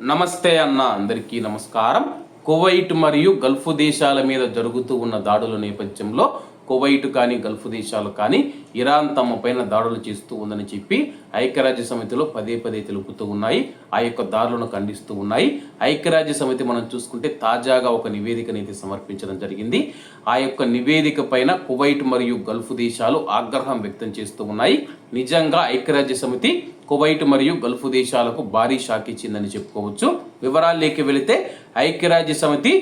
నమస్తే అన్న అందరికీ నమస్కారం. కువైట్ మరియు గల్ఫ్ దేశాల మీద జరుగుతూ ఉన్న దాడుల నేపథ్యంలో కువైట్ కానీ గల్ఫ్ దేశాలు కానీ ఇరాన్ తమ పైన దాడులు చేస్తూ ఉందని చెప్పి ఐక్యరాజ్య సమితిలో పదే పదే తెలుపుతూ ఉన్నాయి. ఆ యొక్క దాడులను ఖండిస్తూ ఉన్నాయి. ఐక్యరాజ్య సమితి మనం చూసుకుంటే తాజాగా ఒక నివేదికనైతే సమర్పించడం జరిగింది. ఆ యొక్క నివేదిక పైన కువైట్ మరియు గల్ఫ్ దేశాలు ఆగ్రహం వ్యక్తం చేస్తూ ఉన్నాయి. నిజంగా ఐక్యరాజ్య సమితి కువైట్ మరియు గల్ఫ్ దేశాలకు భారీ షాక్ ఇచ్చిందని చెప్పుకోవచ్చు. వివరాల్లోకి వెళితే ఐక్యరాజ్య సమితి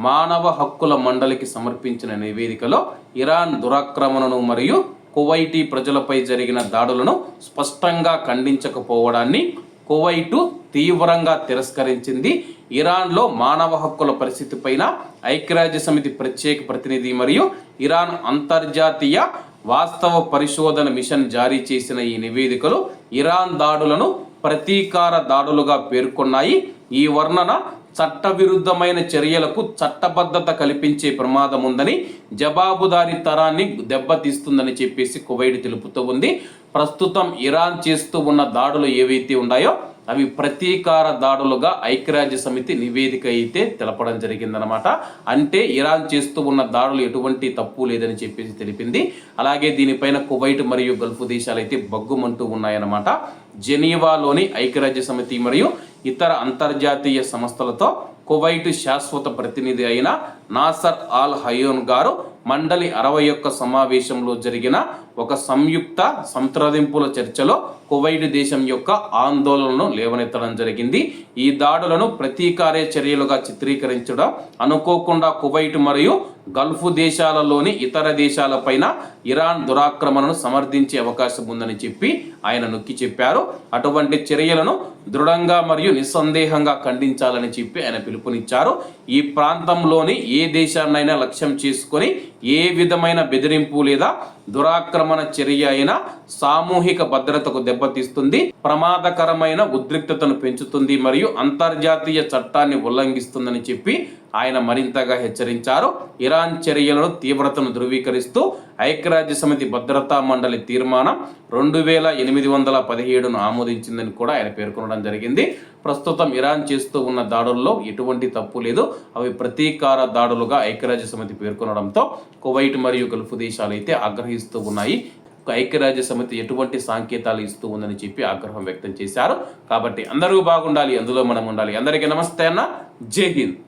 మానవ హక్కుల మండలికి సమర్పించిన నివేదికలో ఇరాన్ దురాక్రమణను మరియు కువైటీ ప్రజలపై జరిగిన దాడులను స్పష్టంగా ఖండించకపోవడాన్ని కువైటు తీవ్రంగా తిరస్కరించింది. ఇరాన్లో మానవ హక్కుల పరిస్థితి పైన ఐక్యరాజ్య సమితి ప్రత్యేక ప్రతినిధి మరియు ఇరాన్ అంతర్జాతీయ వాస్తవ పరిశోధన మిషన్ జారీ చేసిన ఈ నివేదికలు ఇరాన్ దాడులను ప్రతీకార దాడులుగా పేర్కొన్నాయి. ఈ వర్ణన చట్టవిరుద్ధమైన చర్యలకు చట్టబద్ధత కల్పించే ప్రమాదం ఉందని, జవాబుదారీ తరాన్ని దెబ్బతీస్తుందని చెప్పేసి కువైట్ తెలుపుతూ ఉంది. ప్రస్తుతం ఇరాన్ చేస్తూ ఉన్న దాడులు ఏవైతే ఉన్నాయో అవి ప్రతీకార దాడులుగా ఐక్యరాజ్య సమితి నివేదిక అయితే తెలపడం జరిగిందనమాట. అంటే ఇరాన్ చేస్తూ ఉన్న దాడులు ఎటువంటి తప్పు లేదని చెప్పేసి తెలిపింది. అలాగే దీనిపైన కువైట్ మరియు గల్ఫ్ దేశాలు అయితే బగ్గుమంటూ ఉన్నాయన్నమాట. జెనీవాలోని ఐక్యరాజ్య సమితి మరియు ఇతర అంతర్జాతీయ సంస్థలతో కువైట్ శాశ్వత ప్రతినిధి అయిన నాసర్ ఆల్ హయోన్ గారు మండలి 61 సమావేశంలో జరిగిన ఒక సంయుక్త సంప్రదింపుల చర్చలో కువైట్ దేశం యొక్క ఆందోళనను లేవనెత్తడం జరిగింది. ఈ దాడులను ప్రతీకార చర్యలుగా చిత్రీకరించడం అనుకోకుండా కువైట్ మరియు గల్ఫ్ దేశాలలోని ఇతర దేశాలపైన ఇరాన్ దురాక్రమణను సమర్థించే అవకాశం ఉందని చెప్పి ఆయన నొక్కి చెప్పారు. అటువంటి చర్యలను దృఢంగా మరియు నిస్సందేహంగా ఖండించాలని చెప్పి ఆయన పిలుపునిచ్చారు. ఈ ప్రాంతంలోని ఏ దేశాన్నైనా లక్ష్యం చేసుకొని ఏ విధమైన బెదిరింపు లేదా దురాక్రమణ చర్య అయినా సామూహిక భద్రతకు దెబ్బతీస్తుంది, ప్రమాదకరమైన ఉద్రిక్తతను పెంచుతుంది మరియు అంతర్జాతీయ చట్టాన్ని ఉల్లంఘిస్తుందని చెప్పి ఆయన మరింతగా హెచ్చరించారు. ఇరాన్ చర్యలను తీవ్రతను ధృవీకరిస్తూ ఐక్యరాజ్య సమితి భద్రతా మండలి తీర్మానం 2817ను ఆమోదించిందని కూడా ఆయన పేర్కొనడం జరిగింది. ప్రస్తుతం ఇరాన్ చేస్తూ ఉన్న దాడుల్లో ఎటువంటి తప్పు లేదు, అవి ప్రతీకార దాడులుగా ఐక్యరాజ్య సమితి పేర్కొనడంతో కువైట్ మరియు గల్ఫ్ దేశాలు అయితే ఆగ్రహిస్తూ ఉన్నాయి. ఐక్యరాజ్య సమితి ఎటువంటి సంకేతాలు ఇస్తూ ఉందని చెప్పి ఆగ్రహం వ్యక్తం చేశారు. కాబట్టి అందరూ బాగుండాలి, అందులో మనం ఉండాలి. అందరికీ నమస్తే అన్న, జై హింద్.